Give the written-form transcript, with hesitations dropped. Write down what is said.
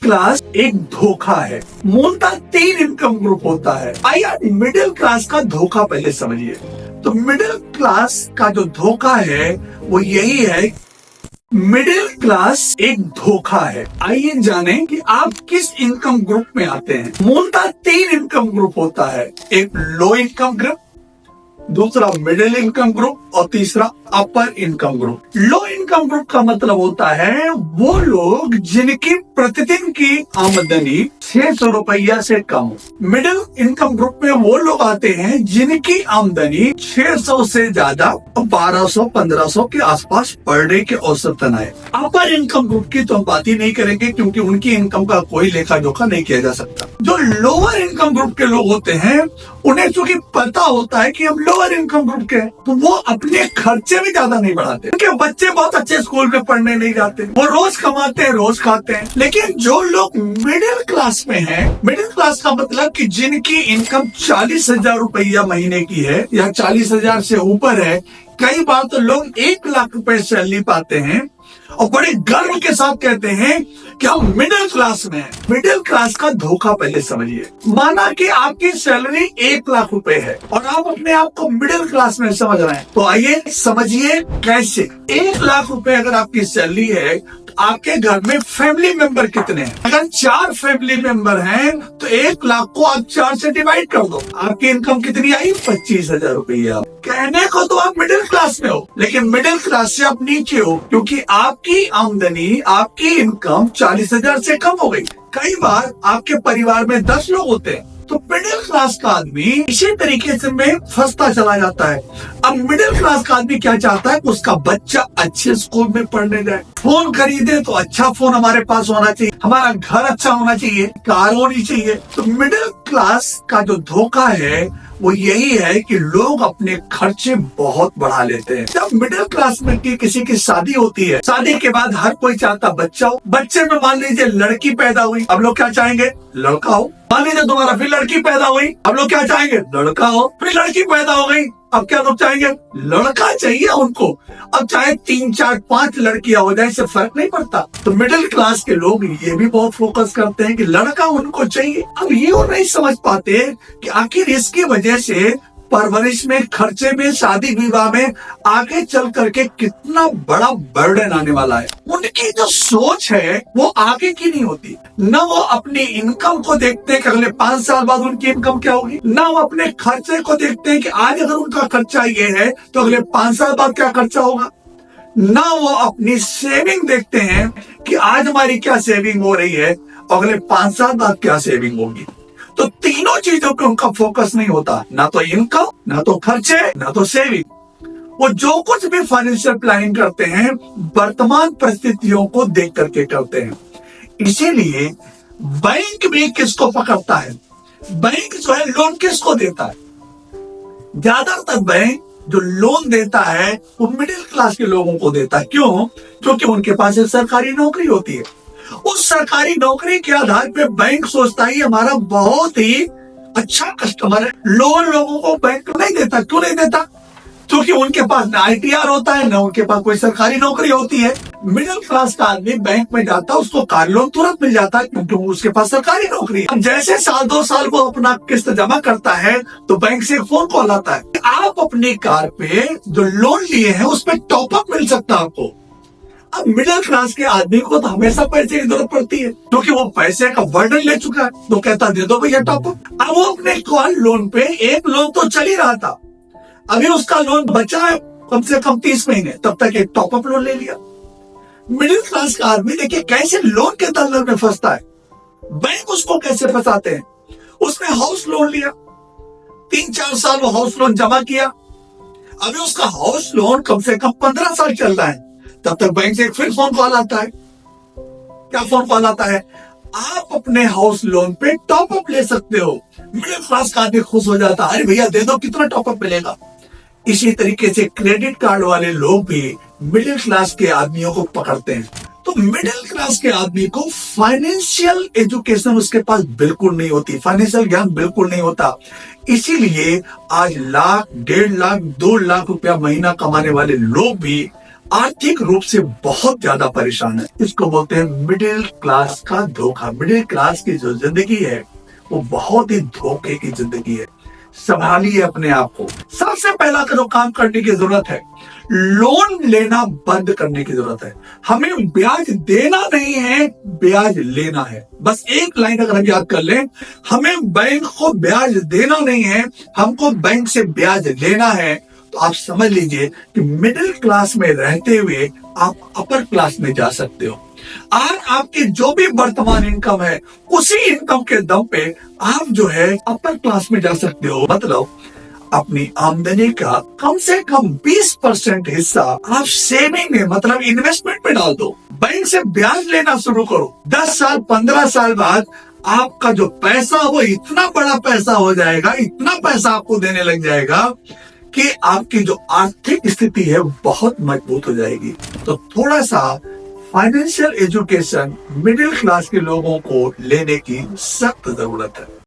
Class एक धोखा है। मूलतः 3 इनकम ग्रुप होता है। आइए मिडिल क्लास का धोखा पहले समझिए। तो मिडिल क्लास का जो धोखा है वो यही है, मिडिल क्लास एक धोखा है। आइए जाने कि आप किस इनकम ग्रुप में आते हैं। मूलतः 3 इनकम ग्रुप होता है, एक लो इनकम ग्रुप, दूसरा मिडिल इनकम ग्रुप और तीसरा upper income group. Low income group का मतलब होता है वो लोग जिनकी प्रतिदिन की आमदनी 600 रुपया से कम हो। मिडिल इनकम ग्रुप में वो लोग आते हैं जिनकी आमदनी 600 से ज्यादा 1200-1500 के आसपास पर डे के औसतन आए। अपर इनकम ग्रुप की तो हम बात ही नहीं करेंगे क्योंकि उनकी इनकम का कोई लेखा जोखा नहीं किया जा सकता। जो लोअर इनकम ग्रुप के लोग होते हैं उन्हें चूंकि पता होता है कि हम लोअर इनकम ग्रुप के, तो वो अपने खर्चे भी ज्यादा नहीं बढ़ाते क्योंकि बच्चे बहुत अच्छे स्कूल में पढ़ने नहीं जाते, वो रोज कमाते हैं, रोज खाते हैं। लेकिन जो लोग मिडिल क्लास में हैं, मिडिल क्लास का मतलब कि जिनकी इनकम 40,000 रुपया महीने की है या 40,000 से ऊपर है, कई बार तो लोग 1 लाख रुपए सैलरी पाते हैं और बड़े गर्व के साथ कहते हैं कि हम मिडिल क्लास में हैं। मिडिल क्लास का धोखा पहले समझिए। माना कि आपकी सैलरी 1 लाख रुपए है और आप अपने आप को मिडिल क्लास में समझ रहे हैं, तो आइए समझिए कैसे। 1 लाख रुपए अगर आपकी सैलरी है तो आपके घर में फैमिली मेंबर कितने हैं? अगर 4 फैमिली मेंबर हैं तो 1 लाख को आप 4 से डिवाइड कर दो, आपकी इनकम कितनी आई? 25,000 रुपया। कहने को तो आप मिडिल क्लास में हो, लेकिन मिडिल क्लास से आप नीचे हो क्योंकि आपकी आमदनी, आपकी इनकम 40,000 से कम हो गई। कई बार आपके परिवार में 10 लोग होते हैं, तो मिडिल क्लास का आदमी इसी तरीके से में फंसता चला जाता है। अब मिडिल क्लास का आदमी क्या चाहता है कि उसका बच्चा अच्छे स्कूल में पढ़ने जाए, फोन खरीदे तो अच्छा फोन हमारे पास होना चाहिए, हमारा घर अच्छा होना चाहिए, कार होनी चाहिए। तो मिडिल क्लास का जो धोखा है वो यही है कि लोग अपने खर्चे बहुत बढ़ा लेते हैं। जब मिडिल क्लास में किसी की शादी होती है, शादी के बाद हर कोई चाहता बच्चा हो। बच्चे में मान लीजिए लड़की पैदा हुई, अब लोग क्या चाहेंगे? लड़का हो। मान लीजिए तुम्हारा फिर लड़की पैदा हुई, अब लोग क्या चाहेंगे? लड़का हो। फिर लड़की पैदा हो गई, अब क्या लोग चाहेंगे? लड़का चाहिए उनको। अब चाहे 3, 4, 5 लड़कियां हो जाए, इससे फर्क नहीं पड़ता। तो मिडिल क्लास के लोग ये भी बहुत फोकस करते हैं कि लड़का उनको चाहिए। अब ये वो नहीं समझ पाते कि आखिर इसकी वजह से परवरिश में, खर्चे में, शादी विवाह में आगे चल करके कितना बड़ा बर्डन आने वाला है। उनकी जो सोच है वो आगे की नहीं होती। न वो अपनी इनकम को देखते हैं कि अगले 5 साल बाद उनकी इनकम क्या होगी, न वो अपने खर्चे को देखते हैं कि आज अगर उनका खर्चा ये है तो अगले 5 साल बाद क्या खर्चा होगा, न वो अपनी सेविंग देखते हैं कि आज हमारी क्या सेविंग हो रही है, अगले 5 साल बाद क्या सेविंग होगी। तो तीनों चीजों पे उनका फोकस नहीं होता, ना तो इनकम, ना तो खर्चे, ना तो सेविंग। वो जो कुछ भी फाइनेंशियल प्लानिंग करते हैं वर्तमान परिस्थितियों को देख करके करते हैं। इसीलिए बैंक भी किसको पकड़ता है? बैंक जो है लोन किसको देता है? ज्यादातर बैंक जो लोन देता है वो मिडिल क्लास के लोगों को देता है। क्यों? क्योंकि उनके पास एक सरकारी नौकरी होती है। उस सरकारी नौकरी के आधार पे बैंक सोचता है हमारा बहुत ही अच्छा कस्टमर है। लोन लोगों को बैंक नहीं देता। क्यों नहीं देता? क्योंकि उनके पास ना ITR होता है, ना उनके पास कोई सरकारी नौकरी होती है। मिडिल क्लास का आदमी बैंक में जाता है, उसको कार लोन तुरंत मिल जाता है क्योंकि उसके पास सरकारी नौकरी है। अब जैसे साल 2 साल वो अपना किस्त जमा करता है तो बैंक से एक फोन कॉल आता है, आप अपनी कार पे जो लोन लिए हैं उस पर टॉपअप मिल सकता है आपको। अब मिडिल क्लास के आदमी को तो हमेशा पैसे की जरूरत पड़ती है क्योंकि वो पैसे का बर्डन ले चुका है, तो कहता दे दो भैया टॉपअप। अब वो अपने कार लोन पे, एक लोन तो चल ही रहा था, अभी उसका लोन बचा है कम से कम 30 महीने, तब तक एक टॉपअप लोन ले लिया। मिडिल क्लास का आदमी देखिए कैसे लोन के दलदल में फंसता है। बैंक उसको कैसे फंसाते हैं? उसने हाउस लोन लिया, 3-4 साल वो हाउस लोन जमा किया, अभी उसका हाउस लोन कम से कम 15 साल चल रहा है, तब तक बैंक से एक फिर फोन कॉल आता है। क्या फोन कॉल आता है? आप अपने हाउस लोन पे टॉपअप ले सकते हो। मिडिल क्लास का आदमी खुश हो जाता है, अरे भैया दे दो, कितना टॉपअप मिलेगा। इसी तरीके से क्रेडिट कार्ड वाले लोग भी मिडिल क्लास के आदमियों को पकड़ते हैं। तो मिडिल क्लास के आदमी को फाइनेंशियल एजुकेशन उसके पास बिल्कुल नहीं होती, फाइनेंशियल ज्ञान बिल्कुल नहीं होता। इसीलिए आज 1 लाख, 1.5 लाख, 2 लाख रुपया महीना कमाने वाले लोग भी आर्थिक रूप से बहुत ज्यादा परेशान है। इसको बोलते हैं मिडिल क्लास का धोखा। मिडिल क्लास की जो जिंदगी है वो बहुत ही धोखे की जिंदगी है। संभालिए अपने आप को। सबसे पहला जो काम करने की जरूरत है, लोन लेना बंद करने की जरूरत है। हमें ब्याज देना नहीं है, ब्याज लेना है। बस एक लाइन अगर हम याद कर लें, हमें बैंक को ब्याज देना नहीं है, हमको बैंक से ब्याज लेना है, तो आप समझ लीजिए कि मिडिल क्लास में रहते हुए आप अपर क्लास में जा सकते हो। आज आपकी जो भी वर्तमान इनकम है, उसी इनकम के दम पे आप जो है अपर क्लास में जा सकते हो। मतलब अपनी आमदनी का कम से कम 20% हिस्सा आप सेविंग में, मतलब इन्वेस्टमेंट में डाल दो। बैंक से ब्याज लेना शुरू करो। 10 साल 15 साल बाद आपका जो पैसा वो इतना बड़ा पैसा हो जाएगा, इतना पैसा आपको देने लग जाएगा कि आपकी जो आर्थिक स्थिति है वो बहुत मजबूत हो जाएगी। तो थोड़ा सा फाइनेंशियल एजुकेशन मिडिल क्लास के लोगों को लेने की सख्त जरूरत है।